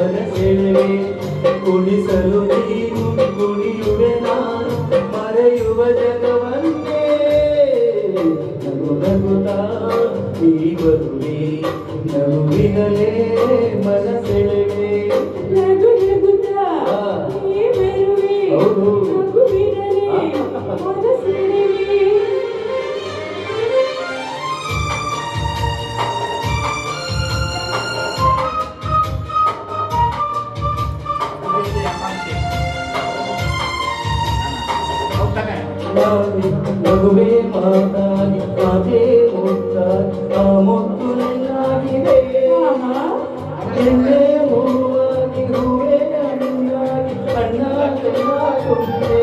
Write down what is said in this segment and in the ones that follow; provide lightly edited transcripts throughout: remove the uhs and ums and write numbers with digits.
ಮನಸೆಳೆವೆ ಕುಣಿಸಲು ನೀನು ಕುಣಿಯುವೆ ನಾನು ಮರೆಯುವ ಜಗವನ್ನೇ ನಗು ನಗುತ್ತಾ ನೀ ಬರುವೆ ನಗುವಿನಲೇ ಮನಸೆಳೆವೆ ನಗು ನಗುತ್ತಾ ನೀ ಬರುವೆ ಹೌದು ನಗುವಿನಲೇ ಮನಸೆಳೆವೆ ನಗುವೆ ಮಾತಾಡಿ ಅದೇ ಮುತ್ತಾಗಿ ಆ ಮುತ್ತು ನಿನ್ನಾಗಿದೆ ನಿನ್ನೆ ಹೂವಾಗಿ ಹೂವೇ ಹಣ್ಣಾಗಿ ಅಣ್ಣ ಚೆನ್ನಾಗುಂಟೆ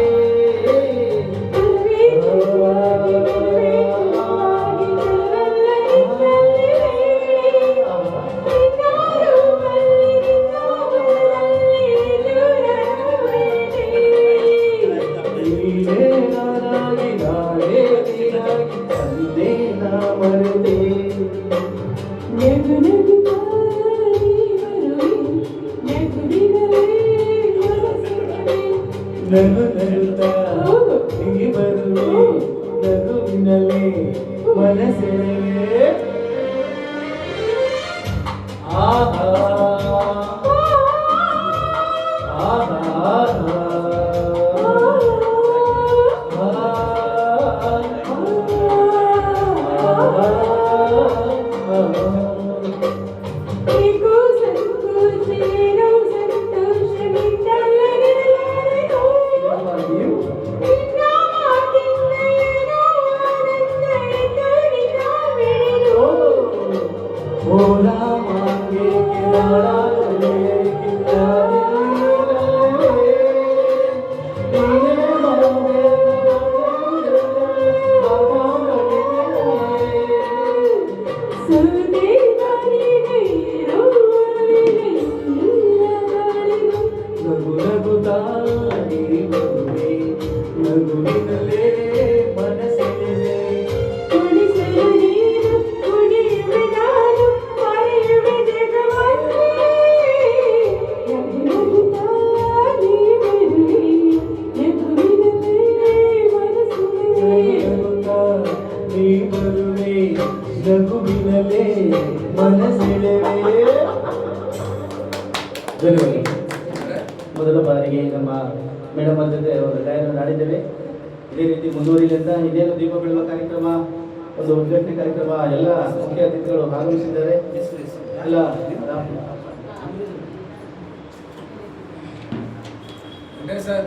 ನಗು ನಗುತ್ತಾ ನೀ ಬರುವೆ ನಗುವಿನಲೇ ಮನಸೆಳೆವೆ ಆಹಾ भोला मांगे किनारा ले नगु नगुता नगुविनले मनसೆಳೆವೆ ನೀ ಬರುವೆ ನಗುವಿನಲೇ ಮನಸೆಳೆವೆ. ಮೊದಲ ಬಾರಿಗೆ ನಮ್ಮ ಮೇಡಮ್ ಜೊತೆ ಒಂದು ಗಾಯನ ಆಡಿದ್ದೇವೆ. ಇದೇ ರೀತಿ ಮುಂದುವರಿಲಿ ಅಂತ ಇದೇನು ದೀಪ ಬೆಳಗುವ ಕಾರ್ಯಕ್ರಮ ಒಂದು ಉದ್ಘಾಟನೆ ಕಾರ್ಯಕ್ರಮ ಎಲ್ಲ ಮುಖ್ಯ ಅತಿಥಿಗಳು ಆಗಮಿಸಿದ್ದಾರೆ. ಎಲ್ಲ ಸರ್